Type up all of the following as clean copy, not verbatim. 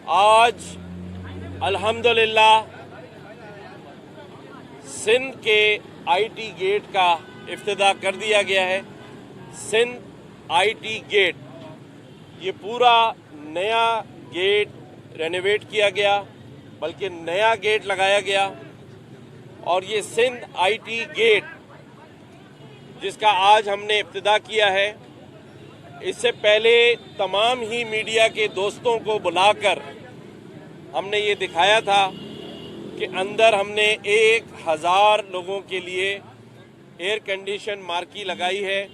आज अल्हम्दुलिल्लाह सिंध के आईटी गेट का इफ्तिताह कर दिया गया है। सिंध आईटी गेट, ये पूरा नया गेट रेनोवेट किया गया, बल्कि नया गेट लगाया गया। और ये सिंध आईटी गेट जिसका आज हमने इफ्तिताह किया है, इससे पहले तमाम ही मीडिया के दोस्तों को बुलाकर हमने ये दिखाया था कि अंदर हमने 1000 लोगों के लिए एयर कंडीशन मार्की लगाई है,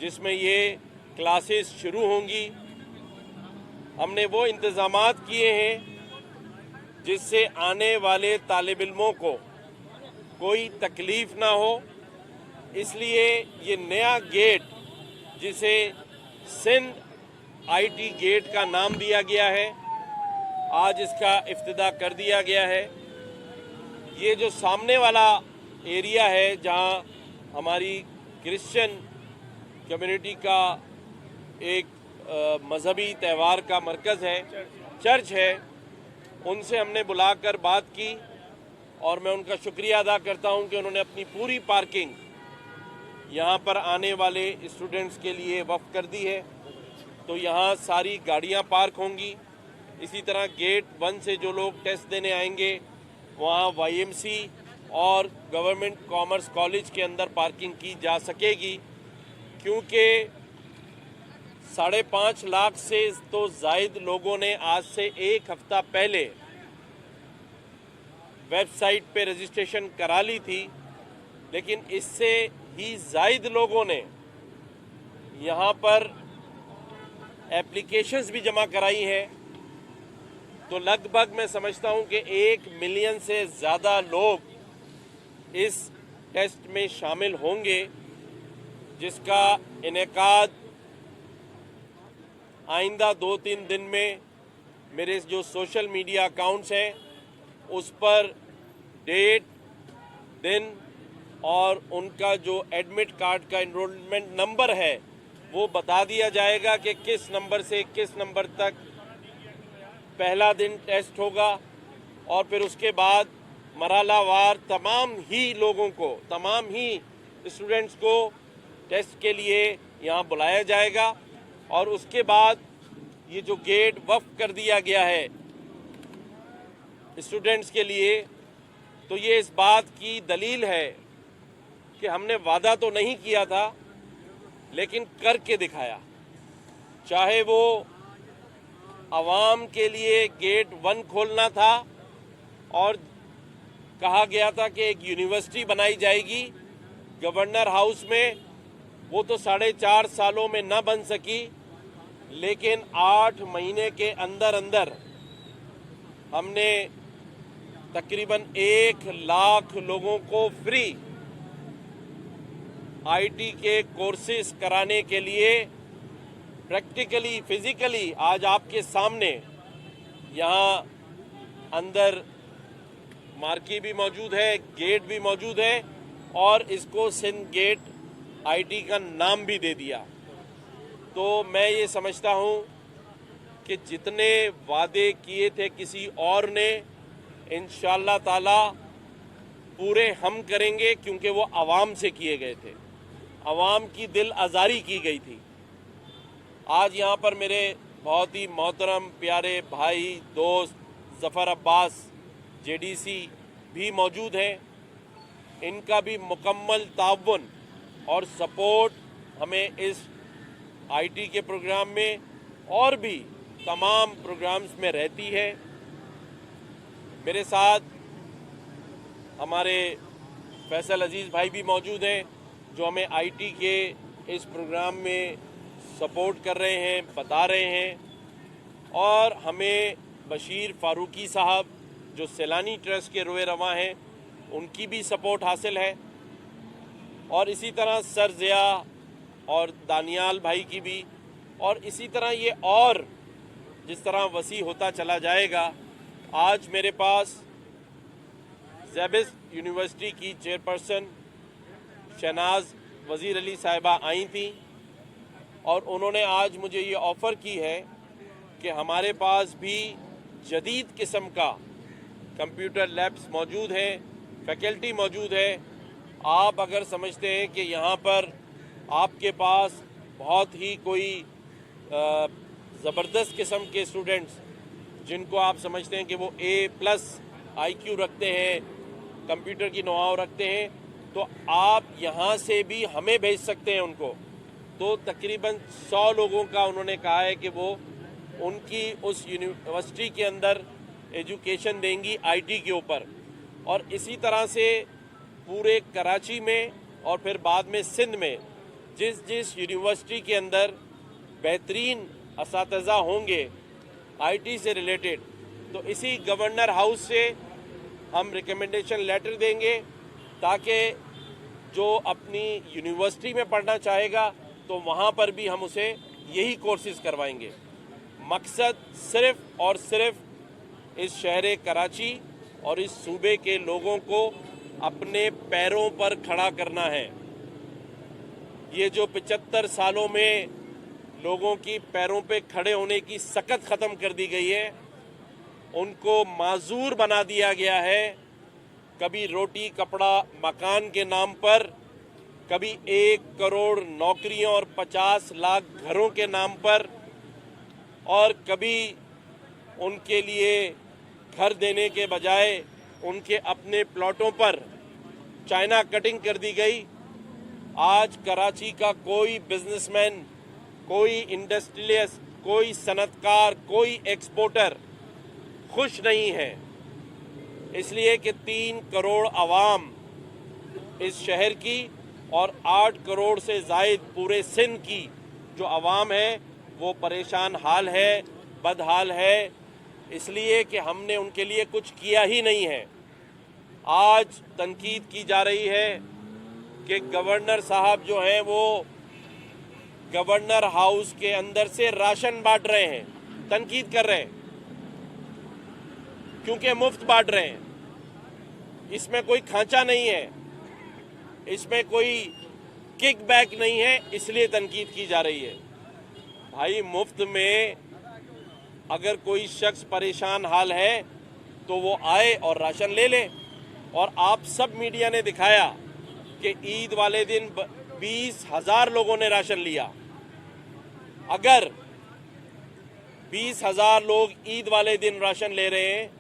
जिसमें ये क्लासेस शुरू होंगी। हमने वो इंतज़ामात किए हैं जिससे आने वाले तालिब इल्मों को कोई तकलीफ़ ना हो। इसलिए ये नया गेट, जिसे सिंध आईटी गेट का नाम दिया गया है, आज इसका इफ्तिताह कर दिया गया है। ये जो सामने वाला एरिया है जहां हमारी क्रिश्चियन कम्युनिटी का एक मजहबी त्यौहार का मरकज़ है, चर्च है, उनसे हमने बुलाकर बात की और मैं उनका शुक्रिया अदा करता हूं कि उन्होंने अपनी पूरी पार्किंग यहाँ पर आने वाले स्टूडेंट्स के लिए वक्फ कर दी है। तो यहाँ सारी गाड़ियाँ पार्क होंगी। इसी तरह गेट 1 से जो लोग टेस्ट देने आएंगे, वहाँ वाईएमसी और गवर्नमेंट कॉमर्स कॉलेज के अंदर पार्किंग की जा सकेगी, क्योंकि 5.5 लाख से तो ज़ायद लोगों ने आज से एक हफ्ता पहले वेबसाइट पे रजिस्ट्रेशन करा ली थी, लेकिन इससे ही ज़ायद लोगों ने यहाँ पर एप्लीकेशंस भी जमा कराई हैं। तो लगभग मैं समझता हूँ कि 1 मिलियन से ज़्यादा लोग इस टेस्ट में शामिल होंगे, जिसका इनेकाद आइंदा 2-3 दिन में मेरे जो सोशल मीडिया अकाउंट्स हैं उस पर डेट, दिन और उनका जो एडमिट कार्ड का एनरोलमेंट नंबर है वो बता दिया जाएगा कि किस नंबर से किस नंबर तक पहला दिन टेस्ट होगा। और फिर उसके बाद मरहलावार तमाम ही लोगों को, तमाम ही स्टूडेंट्स को टेस्ट के लिए यहाँ बुलाया जाएगा। और उसके बाद ये जो गेट वक्फ कर दिया गया है स्टूडेंट्स के लिए, तो ये इस बात की दलील है कि हमने वादा तो नहीं किया था, लेकिन करके दिखाया। चाहे वो आवाम के लिए गेट 1 खोलना था और कहा गया था कि एक यूनिवर्सिटी बनाई जाएगी गवर्नर हाउस में, वो तो 4.5 सालों में न बन सकी, लेकिन 8 महीने के अंदर अंदर हमने तकरीबन 1 लाख लोगों को फ्री आईटी के कोर्सेज कराने के लिए प्रैक्टिकली, फिजिकली आज आपके सामने यहाँ अंदर मार्की भी मौजूद है, गेट भी मौजूद है, और इसको सिंध गेट आईटी का नाम भी दे दिया। तो मैं ये समझता हूँ कि जितने वादे किए थे किसी और ने, इंशाअल्लाह ताला पूरे हम करेंगे, क्योंकि वो आवाम से किए गए थे, आवाम की दिल आज़ारी की गई थी। आज यहाँ पर मेरे बहुत ही मोहतरम प्यारे भाई दोस्त ज़फ़र अब्बास जेडीसी भी मौजूद हैं। इनका भी मुकम्मल ताउन और सपोर्ट हमें इस आईटी के प्रोग्राम में और भी तमाम प्रोग्राम्स में रहती है। मेरे साथ हमारे फैसल अजीज़ भाई भी मौजूद हैं, जो हमें आईटी के इस प्रोग्राम में सपोर्ट कर रहे हैं, बता रहे हैं। और हमें बशीर फारूकी साहब, जो सैलानी ट्रस्ट के रोए रवां हैं, उनकी भी सपोर्ट हासिल है। और इसी तरह सर ज़िया और दानियाल भाई की भी, और इसी तरह ये और जिस तरह वसी होता चला जाएगा। आज मेरे पास ज़ैबिस यूनिवर्सिटी की चेयरपर्सन शहनाज वज़ीर अली साहिबा आई थी, और उन्होंने आज मुझे ये ऑफ़र की है कि हमारे पास भी जदीद किस्म का कंप्यूटर लैब्स मौजूद हैं, फैकल्टी मौजूद है। आप अगर समझते हैं कि यहाँ पर आपके पास बहुत ही कोई ज़बरदस्त किस्म के स्टूडेंट्स जिनको आप समझते हैं कि वो A+ IQ रखते हैं, कंप्यूटर की नौआव रखते हैं, तो आप यहाँ से भी हमें भेज सकते हैं उनको। तो तकरीबन 100 लोगों का उन्होंने कहा है कि वो उनकी उस यूनिवर्सिटी के अंदर एजुकेशन देंगी IT के ऊपर। और इसी तरह से पूरे कराची में और फिर बाद में सिंध में जिस जिस यूनिवर्सिटी के अंदर बेहतरीन असातिज़ा होंगे IT से रिलेटेड, तो इसी गवर्नर हाउस से हम रिकमेंडेशन लेटर देंगे ताकि जो अपनी यूनिवर्सिटी में पढ़ना चाहेगा तो वहाँ पर भी हम उसे यही कोर्सेज़ करवाएंगे। मकसद सिर्फ़ और सिर्फ इस शहर कराची और इस सूबे के लोगों को अपने पैरों पर खड़ा करना है। ये जो 75 सालों में लोगों की पैरों पे खड़े होने की सकत ख़त्म कर दी गई है, उनको माजूर बना दिया गया है। कभी रोटी कपड़ा मकान के नाम पर, कभी 1 करोड़ नौकरियों और 50 लाख घरों के नाम पर, और कभी उनके लिए घर देने के बजाय उनके अपने प्लॉटों पर चाइना कटिंग कर दी गई। आज कराची का कोई बिजनेसमैन, कोई इंडस्ट्रियलिस्ट, कोई सनतकार, कोई एक्सपोर्टर खुश नहीं है, इसलिए कि 3 करोड़ आवाम इस शहर की और 8 करोड़ से ज़ायद पूरे सिंध की जो आवाम है वो परेशान हाल है, बदहाल है, इसलिए कि हमने उनके लिए कुछ किया ही नहीं है। आज तनकीद की जा रही है कि गवर्नर साहब जो हैं वो गवर्नर हाउस के अंदर से राशन बांट रहे हैं, तनकीद कर रहे हैं क्योंकि मुफ्त बांट रहे हैं। इसमें कोई खांचा नहीं है, इसमें कोई किक बैक नहीं है, इसलिए तनकीद की जा रही है। भाई मुफ्त में अगर कोई शख्स परेशान हाल है तो वो आए और राशन ले ले। और आप सब मीडिया ने दिखाया कि ईद वाले दिन 20,000 लोगों ने राशन लिया। अगर 20,000 लोग ईद वाले दिन राशन ले रहे हैं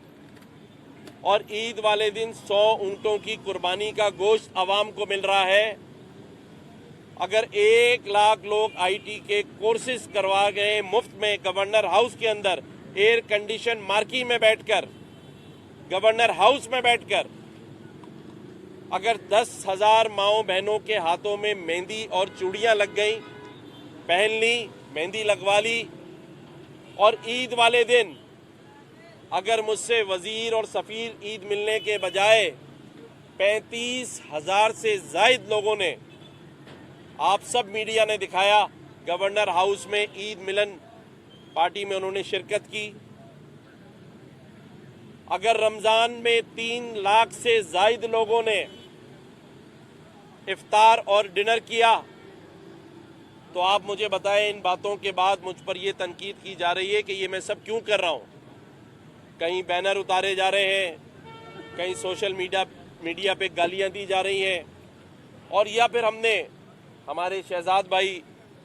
और ईद वाले दिन 100 ऊंटों की कुर्बानी का गोश्त आवाम को मिल रहा है, अगर 1 लाख लोग IT के कोर्सेज करवा गए मुफ्त में गवर्नर हाउस के अंदर, एयर कंडीशन मार्की में बैठकर, गवर्नर हाउस में बैठकर, अगर 10,000 माओ बहनों के हाथों में मेहंदी और चूड़ियां लग गई, पहन ली, मेहंदी लगवा ली, और ईद वाले दिन अगर मुझसे वजीर और सफ़ीर ईद मिलने के बजाय 35,000 से ज़ायद लोगों ने, आप सब मीडिया ने दिखाया, गवर्नर हाउस में ईद मिलन पार्टी में उन्होंने शिरकत की। अगर रमज़ान में 3 लाख से ज़ायद लोगों ने इफ्तार और डिनर किया, तो आप मुझे बताएं, इन बातों के बाद मुझ पर यह तनकीद की जा रही है कि ये मैं सब क्यों कर रहा हूँ। कहीं बैनर उतारे जा रहे हैं, कहीं सोशल मीडिया पे गालियाँ दी जा रही हैं, और या फिर हमने हमारे शहजाद भाई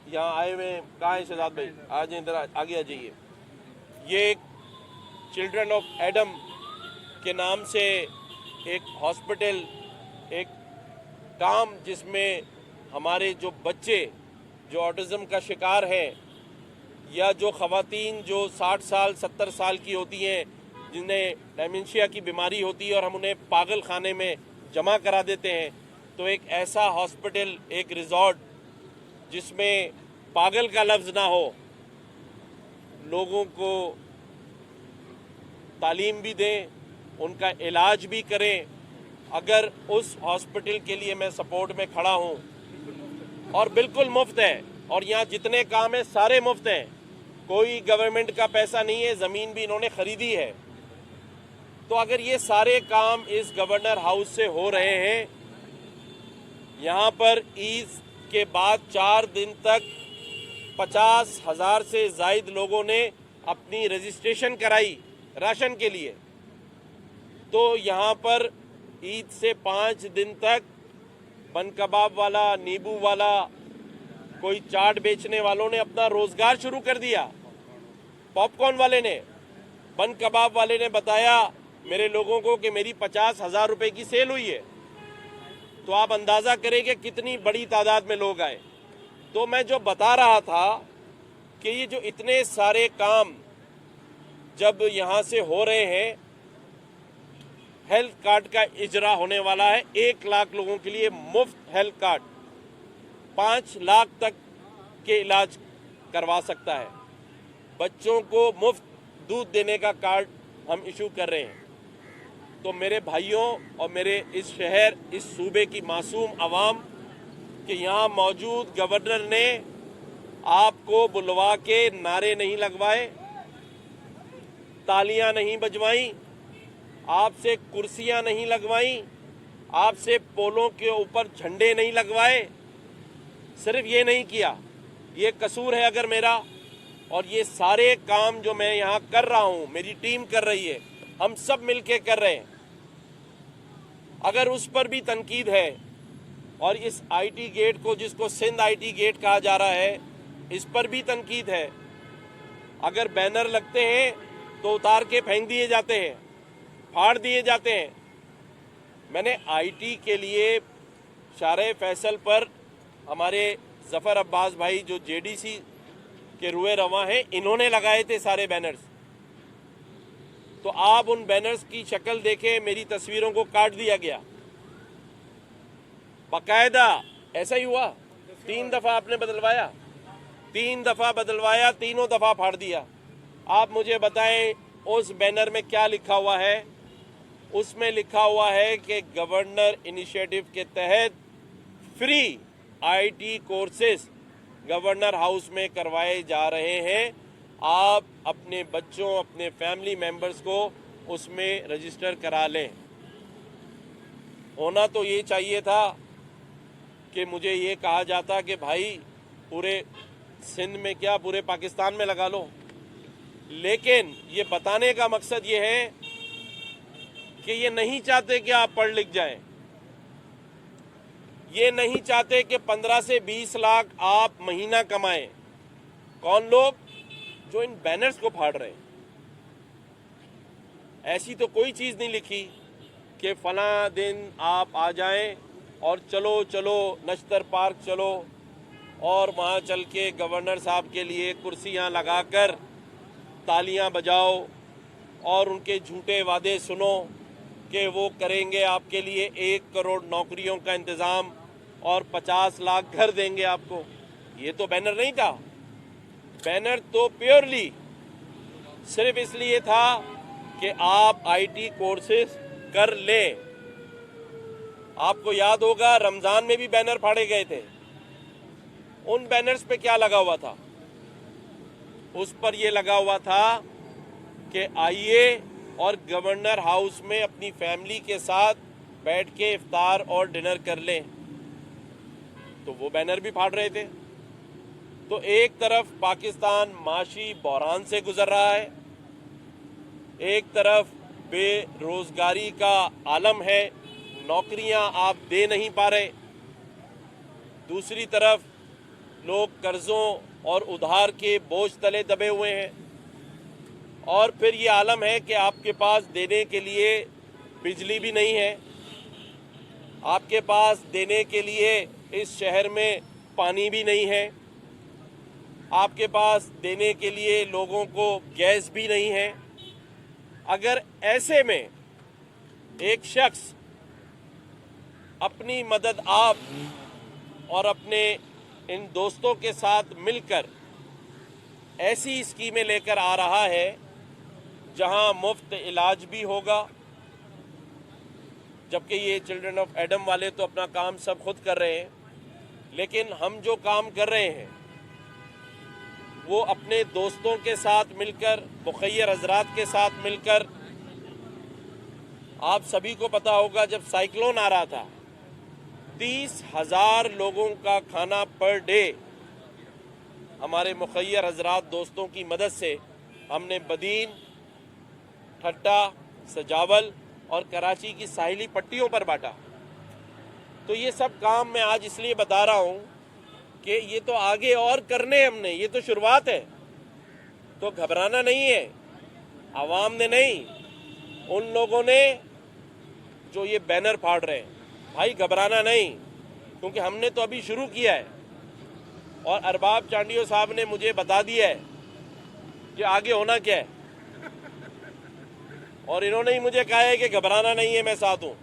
यहाँ आए हुए हैं, कहाँ हैं शहजाद भाई, आज इधर आगे आ जाइए। ये चिल्ड्रन ऑफ एडम के नाम से एक हॉस्पिटल, एक काम जिसमें हमारे जो बच्चे जो ऑटिज़म का शिकार हैं, या जो ख़वातीन जो 60 साल 70 साल की होती हैं जिन्हें डेमेंशिया की बीमारी होती है और हम उन्हें पागल खाने में जमा करा देते हैं, तो एक ऐसा हॉस्पिटल, एक रिजॉर्ट जिसमें पागल का लफ्ज़ ना हो, लोगों को तालीम भी दें, उनका इलाज भी करें, अगर उस हॉस्पिटल के लिए मैं सपोर्ट में खड़ा हूँ, और बिल्कुल मुफ्त है, और यहाँ जितने काम हैं सारे मुफ्त हैं, कोई गवर्नमेंट का पैसा नहीं है, ज़मीन भी इन्होंने ख़रीदी है। तो अगर ये सारे काम इस गवर्नर हाउस से हो रहे हैं, यहाँ पर ईद के बाद 4 दिन तक 50,000 से ज़ायद लोगों ने अपनी रजिस्ट्रेशन कराई राशन के लिए। तो यहाँ पर ईद से 5 दिन तक बन कबाब वाला, नींबू वाला, कोई चाट बेचने वालों ने अपना रोजगार शुरू कर दिया। पॉपकॉर्न वाले ने, बन कबाब वाले ने बताया मेरे लोगों को कि मेरी 50,000 रुपए की सेल हुई है। तो आप अंदाजा करें कि कितनी बड़ी तादाद में लोग आए। तो मैं जो बता रहा था कि ये जो इतने सारे काम जब यहाँ से हो रहे हैं, हेल्थ कार्ड का इजरा होने वाला है। 1 लाख लोगों के लिए मुफ्त हेल्थ कार्ड, 5 लाख तक के इलाज करवा सकता है। बच्चों को मुफ्त दूध देने का कार्ड हम इशू कर रहे हैं। तो मेरे भाइयों और मेरे इस शहर, इस सूबे की मासूम आवाम कि यहाँ मौजूद गवर्नर ने आपको बुलवा के नारे नहीं लगवाए, तालियां नहीं बजवाई, आपसे कुर्सियां नहीं लगवाई, आपसे पोलों के ऊपर झंडे नहीं लगवाए। सिर्फ ये नहीं किया, ये कसूर है अगर मेरा, और ये सारे काम जो मैं यहाँ कर रहा हूँ, मेरी टीम कर रही है, हम सब मिलके कर रहे हैं। अगर उस पर भी तनकीद है और इस आईटी गेट को, जिसको सिंध आईटी गेट कहा जा रहा है, इस पर भी तनकीद है। अगर बैनर लगते हैं तो उतार के फेंक दिए जाते हैं, फाड़ दिए जाते हैं। मैंने आईटी के लिए शारे फैसल पर हमारे जफर अब्बास भाई जो जेडीसी के रुए रवा हैं, इन्होंने लगाए थे सारे बैनर्स। तो आप उन बैनर्स की शक्ल देखें, मेरी तस्वीरों को काट दिया गया बाकायदा। ऐसा ही हुआ, 3 दफा आपने बदलवाया, 3 दफा बदलवाया, तीनों दफा फाड़ दिया। आप मुझे बताएं उस बैनर में क्या लिखा हुआ है? उसमें लिखा हुआ है कि गवर्नर इनिशिएटिव के तहत free IT courses governor house में करवाए जा रहे हैं। आप अपने बच्चों, अपने फैमिली मेंबर्स को उसमें रजिस्टर करा लें। होना तो ये चाहिए था कि मुझे ये कहा जाता कि भाई पूरे सिंध में क्या, पूरे पाकिस्तान में लगा लो। लेकिन ये बताने का मकसद ये है कि ये नहीं चाहते कि आप पढ़ लिख जाएं। ये नहीं चाहते कि 15 से 20 लाख आप महीना कमाएं। कौन लोग? जो इन बैनर्स को फाड़ रहे हैं। ऐसी तो कोई चीज नहीं लिखी कि फला दिन आप आ जाएं और चलो चलो नश्तर पार्क चलो और वहाँ चल के गवर्नर साहब के लिए कुर्सियाँ लगाकर तालियां बजाओ और उनके झूठे वादे सुनो कि वो करेंगे आपके लिए 1 करोड़ नौकरियों का इंतज़ाम और 50 लाख घर देंगे आपको। ये तो बैनर नहीं था। बैनर तो प्योरली सिर्फ इसलिए था कि आप आईटी कोर्सेज कर लें। आपको याद होगा रमज़ान में भी बैनर फाड़े गए थे। उन बैनर्स पे क्या लगा हुआ था? उस पर यह लगा हुआ था कि आइए और गवर्नर हाउस में अपनी फैमिली के साथ बैठ के इफ्तार और डिनर कर लें। तो वो बैनर भी फाड़ रहे थे। तो एक तरफ पाकिस्तान माशी बहरान से गुजर रहा है, एक तरफ बेरोजगारी का आलम है, नौकरियां आप दे नहीं पा रहे, दूसरी तरफ लोग कर्जों और उधार के बोझ तले दबे हुए हैं, और फिर ये आलम है कि आपके पास देने के लिए बिजली भी नहीं है, आपके पास देने के लिए इस शहर में पानी भी नहीं है, आपके पास देने के लिए लोगों को गैस भी नहीं है। अगर ऐसे में एक शख्स अपनी मदद आप और अपने इन दोस्तों के साथ मिलकर ऐसी स्कीमें लेकर आ रहा है जहां मुफ्त इलाज भी होगा, जबकि ये चिल्ड्रन ऑफ एडम वाले तो अपना काम सब खुद कर रहे हैं, लेकिन हम जो काम कर रहे हैं वो अपने दोस्तों के साथ मिलकर, मुखय्यर हजरात के साथ मिलकर। आप सभी को पता होगा जब साइक्लोन आ रहा था 30,000 लोगों का खाना पर डे हमारे मुखय्यर हजरात दोस्तों की मदद से हमने बदीन ठट्टा, सजावल और कराची की साहिली पट्टियों पर बांटा। तो ये सब काम मैं आज इसलिए बता रहा हूँ कि ये तो आगे और करने हमने, ये तो शुरुआत है, तो घबराना नहीं है। आवाम ने नहीं, उन लोगों ने जो ये बैनर फाड़ रहे हैं, भाई घबराना नहीं, क्योंकि हमने तो अभी शुरू किया है। और अरबाब चांडियो साहब ने मुझे बता दिया है कि आगे होना क्या है, और इन्होंने ही मुझे कहा है कि घबराना नहीं है, मैं साथ हूँ।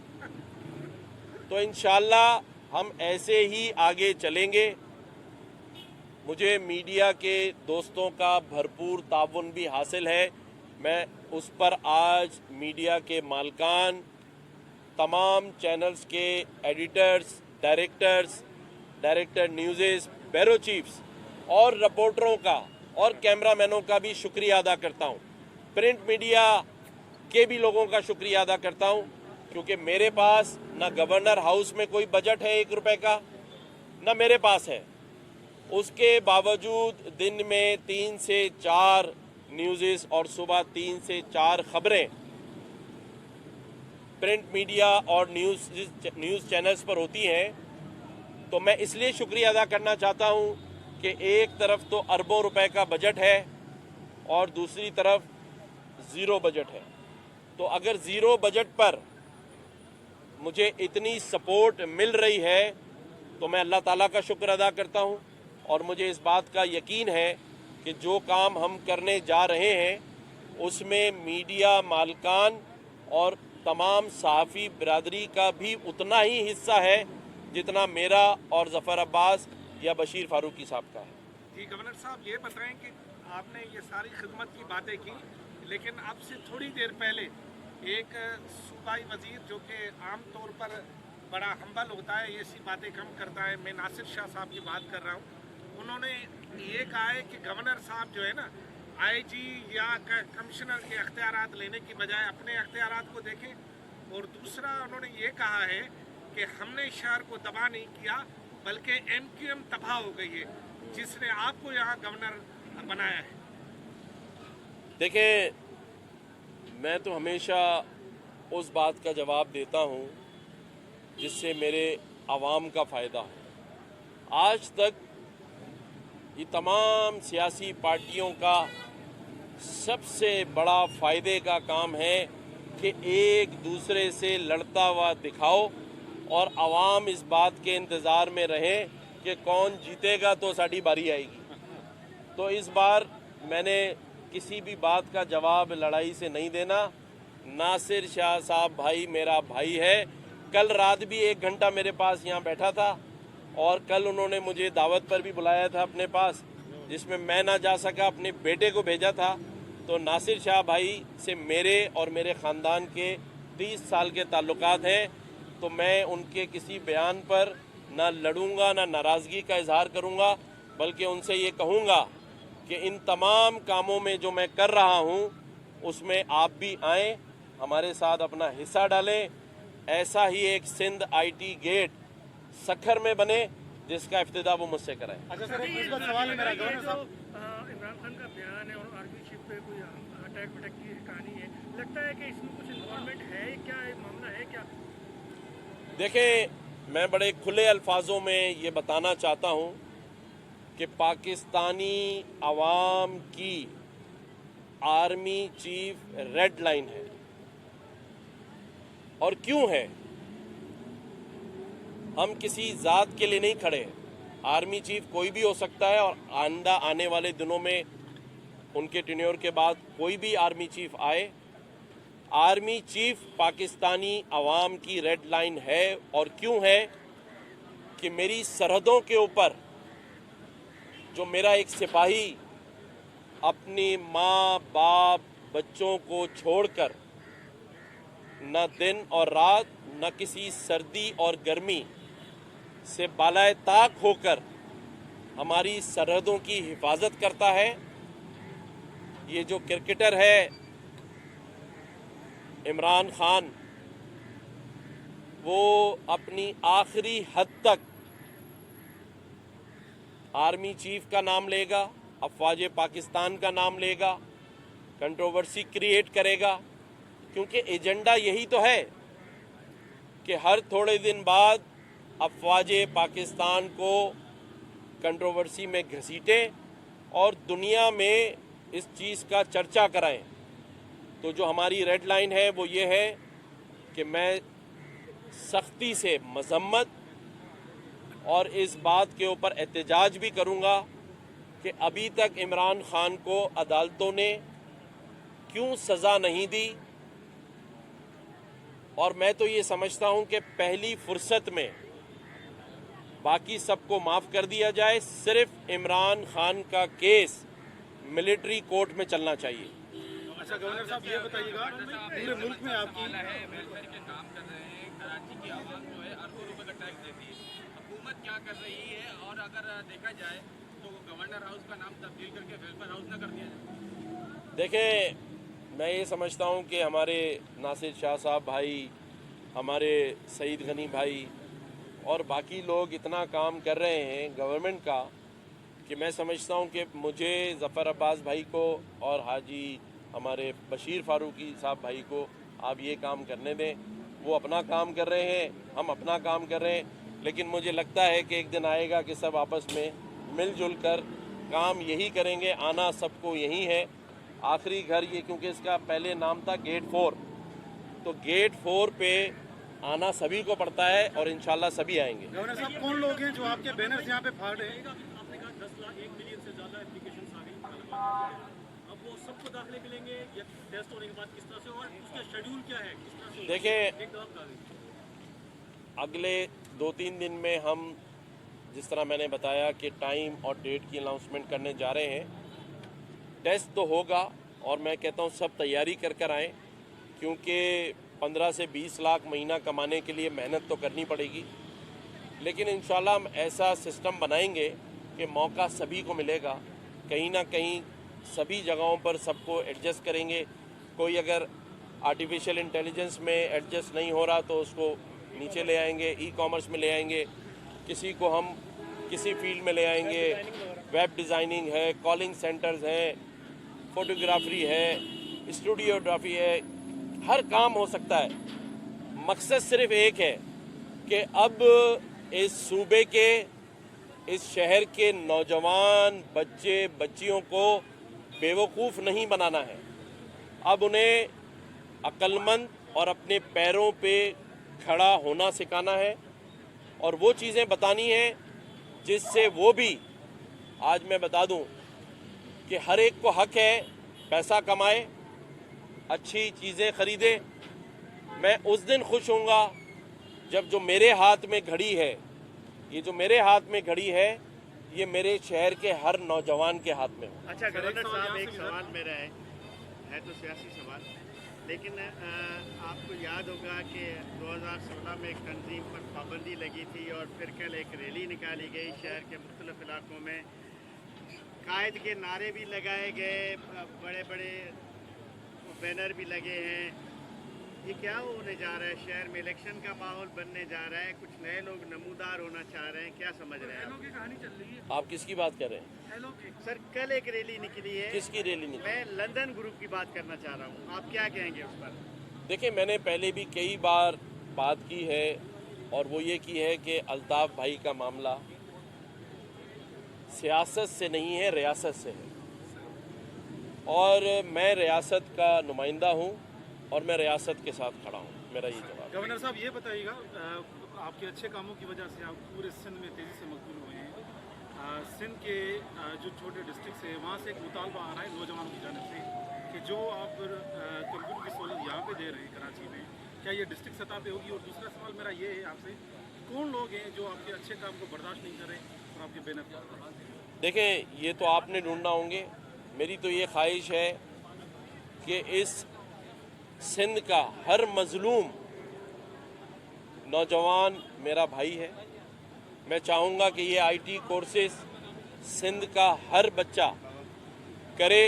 तो इंशाअल्लाह हम ऐसे ही आगे चलेंगे। मुझे मीडिया के दोस्तों का भरपूर ताउन भी हासिल है। मैं उस पर आज मीडिया के मालकान, तमाम चैनल्स के editors, director news, bureau chiefs और रिपोर्टरों का और कैमरामैनों का भी शुक्रिया अदा करता हूँ। प्रिंट मीडिया के भी लोगों का शुक्रिया अदा करता हूँ, क्योंकि मेरे पास ना गवर्नर हाउस में कोई बजट है 1 रुपए का, ना मेरे पास है। उसके बावजूद दिन में 3 से 4 न्यूज़ और सुबह 3 से 4 खबरें प्रिंट मीडिया और न्यूज़ चैनल्स पर होती हैं। तो मैं इसलिए शुक्रिया अदा करना चाहता हूं कि एक तरफ तो अरबों रुपए का बजट है और दूसरी तरफ ज़ीरो बजट है। तो अगर ज़ीरो बजट पर मुझे इतनी सपोर्ट मिल रही है तो मैं अल्लाह ताला का शुक्र अदा करता हूं, और मुझे इस बात का यकीन है कि जो काम हम करने जा रहे हैं उसमें मीडिया मालकान और तमाम सहाफ़ी बिरादरी का भी उतना ही हिस्सा है जितना मेरा और ज़फ़र अब्बास या बशीर फारूकी साहब का है। जी गवर्नर साहब, ये बताएं कि आपने ये सारी खिदमत की बातें की, लेकिन अब से थोड़ी देर पहले एक सूबाई वज़ीर जो कि आम तौर पर बड़ा हम्बल होता है, ये सी बातें कम करता है, मैं नासिर शाह साहब की बात कर रहा हूँ, उन्होंने ये कहा है कि गवर्नर साहब जो है ना, आईजी या कमिश्नर के अख्तियारात लेने की बजाय अपने अख्तियारात को देखें। और दूसरा उन्होंने ये कहा है कि हमने शहर को तबाह नहीं किया बल्कि MQM तबाह हो गई है, जिसने आपको यहाँ गवर्नर बनाया है। देखें, मैं तो हमेशा उस बात का जवाब देता हूँ जिससे मेरे आवाम का फ़ायदा हो। आज तक ये तमाम सियासी पार्टियों का सबसे बड़ा फ़ायदे का काम है कि एक दूसरे से लड़ता हुआ दिखाओ और आवाम इस बात के इंतज़ार में रहे कि कौन जीतेगा तो साड़ी बारी आएगी। तो इस बार मैंने किसी भी बात का जवाब लड़ाई से नहीं देना। नासिर शाह साहब भाई मेरा भाई है। कल रात भी 1 घंटा मेरे पास यहाँ बैठा था, और कल उन्होंने मुझे दावत पर भी बुलाया था अपने पास, जिसमें मैं ना जा सका, अपने बेटे को भेजा था। तो नासिर शाह भाई से मेरे और मेरे ख़ानदान के 30 साल के ताल्लुकात हैं। तो मैं उनके किसी बयान पर ना लड़ूंगा, ना नाराज़गी का इजहार करूंगा, बल्कि उनसे ये कहूंगा कि इन तमाम कामों में जो मैं कर रहा हूं उसमें आप भी आएँ, हमारे साथ अपना हिस्सा डालें। ऐसा ही एक सिंध IT गेट सखर में बने जिसका इफ्तिताह वो मुझसे कराएं। अच्छा सर, एक सवाल है मेरा गवर्नर साहब, इमरान खान का बयान है और आर्मी चीफ पे कोई अटैक की कहानी है, लगता है कि इसमें कुछ इन्वॉल्वमेंट है, क्या मामला है क्या? देखें, मैं बड़े खुले अल्फाजों में ये बताना चाहता हूँ कि पाकिस्तानी अवाम की आर्मी चीफ रेड लाइन है। और क्यों है? हम किसी ज़ात के लिए नहीं खड़े। आर्मी चीफ कोई भी हो सकता है, और आइंदा आने वाले दिनों में उनके टेन्योर के बाद कोई भी आर्मी चीफ आए। आर्मी चीफ पाकिस्तानी अवाम की रेड लाइन है। और क्यों है? कि मेरी सरहदों के ऊपर जो मेरा एक सिपाही अपनी माँ बाप बच्चों को छोड़कर न दिन और रात, न किसी सर्दी और गर्मी से बालाए ताक होकर हमारी सरहदों की हिफाजत करता है। ये जो क्रिकेटर है इमरान खान, वो अपनी आखिरी हद तक आर्मी चीफ का नाम लेगा, अफवाज पाकिस्तान का नाम लेगा, कंट्रोवर्सी क्रिएट करेगा, क्योंकि एजेंडा यही तो है कि हर थोड़े दिन बाद अफवाज पाकिस्तान को कंट्रोवर्सी में घसीटें और दुनिया में इस चीज़ का चर्चा कराएं। तो जो हमारी रेड लाइन है वो ये है कि मैं सख्ती से मजम्मत और इस बात के ऊपर एहतजाज भी करूंगा कि अभी तक इमरान खान को अदालतों ने क्यों सज़ा नहीं दी। और मैं तो ये समझता हूं कि पहली फुर्सत में बाकी सबको माफ़ कर दिया जाए, सिर्फ इमरान खान का केस मिलिट्री कोर्ट में चलना चाहिए। अच्छा गवर्नर साहब ये बताइएगा, पूरे मुल्क में आपकी वेलफेयर के काम कर रहे हैं, कराची की आवाम जो है अरबों रुपए का टैक्स देती है, हुकूमत क्या कर रही है? और अगर देखा जाए तो गवर्नर हाउस का नाम तब्दील करके वेलफेयर हाउस ना कर दिया जाए। देखें, मैं ये समझता हूँ कि हमारे नासिर शाह साहब भाई, हमारे सईद गनी भाई और बाकी लोग इतना काम कर रहे हैं गवर्नमेंट का कि मैं समझता हूँ कि मुझे ज़फ़र अब्बास भाई को और हाजी हमारे बशीर फारूकी साहब भाई को आप ये काम करने दें। वो अपना काम कर रहे हैं, हम अपना काम कर रहे हैं, लेकिन मुझे लगता है कि एक दिन आएगा कि सब आपस में मिलजुल कर काम यही करेंगे। आना सबको यही है। आखिरी घर ये, क्योंकि इसका पहले नाम था गेट 4, तो गेट 4 पे आना सभी को पड़ता है और इंशाल्लाह सभी आएंगे। गवर्नर साहब कौन लोग हैं जो आपके बैनर्स यहाँ पे फाड़ रहे हैं? आपने कहा 1 मिलियन से ज़्यादा एप्लीकेशंस आ गई, अब वो सबको दाखिले मिलेंगे या टेस्ट होने के बाद किस तरह से होगा, उसका शेड्यूल क्या है, किस तरह से? देखें, एक दवा बता दें। अगले 2-3 दिन में हम, जिस तरह मैंने बताया कि टाइम और डेट की अनाउंसमेंट करने जा रहे हैं। टेस्ट तो होगा और मैं कहता हूँ सब तैयारी कर कर आएँ, क्योंकि 15 से 20 लाख महीना कमाने के लिए मेहनत तो करनी पड़ेगी, लेकिन इंशाल्लाह हम ऐसा सिस्टम बनाएंगे कि मौका सभी को मिलेगा। कहीं ना कहीं सभी जगहों पर सबको एडजस्ट करेंगे। कोई अगर आर्टिफिशियल इंटेलिजेंस में एडजस्ट नहीं हो रहा तो उसको नीचे ले आएंगे, ई कॉमर्स में ले आएंगे, किसी को हम किसी फील्ड में ले आएंगे, वेब डिज़ाइनिंग है, कॉलिंग सेंटर्स हैं, फोटोग्राफी है, स्टूडियोग्राफी है, हर काम हो सकता है। मकसद सिर्फ एक है कि अब इस सूबे के, इस शहर के नौजवान बच्चे बच्चियों को बेवकूफ़ नहीं बनाना है। अब उन्हें अक्लमंद और अपने पैरों पे खड़ा होना सिखाना है और वो चीज़ें बतानी हैं जिससे वो भी, आज मैं बता दूं कि हर एक को हक है पैसा कमाए, अच्छी चीज़ें ख़रीदे। मैं उस दिन खुश होऊंगा जब जो मेरे हाथ में घड़ी है, ये जो मेरे हाथ में घड़ी है, ये मेरे शहर के हर नौजवान के हाथ में हो। अच्छा गवर्नर साहब, एक सवाल मेरा है तो सियासी सवाल, लेकिन आपको याद होगा कि 2016 में एक तंजीम पर पाबंदी लगी थी और फिर कल एक रैली निकाली गई शहर के मुख्तलिफ इलाकों में, कायद के नारे भी लगाए गए, बड़े बड़े बैनर भी लगे हैं। ये क्या होने जा रहा है? शहर में इलेक्शन का माहौल बनने जा रहा है, कुछ नए लोग नमूदार होना चाह रहे हैं, क्या समझ रहे हैं आप? कहानी चल रही है। आप किसकी बात कर रहे हैं? हेलो सर कल एक रैली निकली है, किसकी रैली निकली? मैं लंदन ग्रुप की बात करना चाह रहा हूँ, आप क्या कहेंगे उस पर? देखिए, मैंने पहले भी कई बार बात की है और वो ये की है कि अल्ताफ़ भाई का मामला सियासत से नहीं है, रियासत से है और मैं रियासत का नुमाइंदा हूँ और मैं रियासत के साथ खड़ा हूँ। मेरा ये जवाब। गवर्नर साहब ये बताइएगा, आपके अच्छे कामों की वजह से आप पूरे सिंध में तेज़ी से मकबूल हुए हैं। सिंध के जो छोटे डिस्ट्रिक्ट है वहाँ से एक मुतालबा आ रहा है नौजवानों की जानिब से कि जो आप कंप्यूटर की सहूलत यहाँ पे दे रहे हैं कराची में, क्या ये डिस्ट्रिक्ट सतह पे होगी? और दूसरा सवाल मेरा ये है आपसे, कौन लोग हैं जो आपके अच्छे काम को बर्दाश्त नहीं कर रहे और आपके बैनर पर? देखें, ये तो आपने ढूंढना होंगे। मेरी तो ये ख्वाहिश है कि इस सिंध का हर मजलूम नौजवान मेरा भाई है। मैं चाहूँगा कि ये आईटी कोर्सेस सिंध का हर बच्चा करे।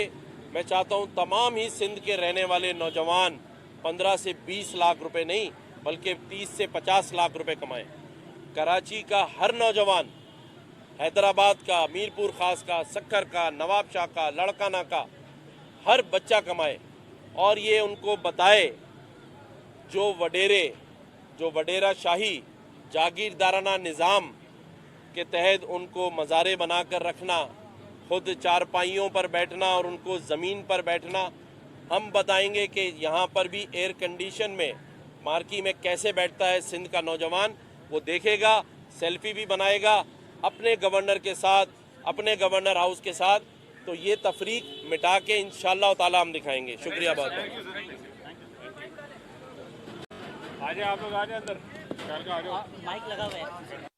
मैं चाहता हूँ तमाम ही सिंध के रहने वाले नौजवान 15 से 20 लाख रुपए नहीं बल्कि 30 से 50 लाख रुपए कमाएं। कराची का हर नौजवान, हैदराबाद का, मीरपुर खास का, सक्कर का, नवाब शाह का, लड़काना का हर बच्चा कमाए और ये उनको बताए जो वडेरा शाही जागीरदाराना निज़ाम के तहत उनको मज़ारे बनाकर रखना, खुद चारपाइयों पर बैठना और उनको ज़मीन पर बैठना, हम बताएंगे कि यहाँ पर भी एयर कंडीशन में मार्की में कैसे बैठता है सिंध का नौजवान। वो देखेगा, सेल्फी भी बनाएगा अपने गवर्नर के साथ, अपने गवर्नर हाउस के साथ। तो ये तफरीक मिटा के इंशाअल्लाह ताला हम दिखाएंगे। शुक्रिया बहुत बहुत। आ जाए आप लोग, आ जाए अंदर, आ जाओ। माइक लगा हुआ है।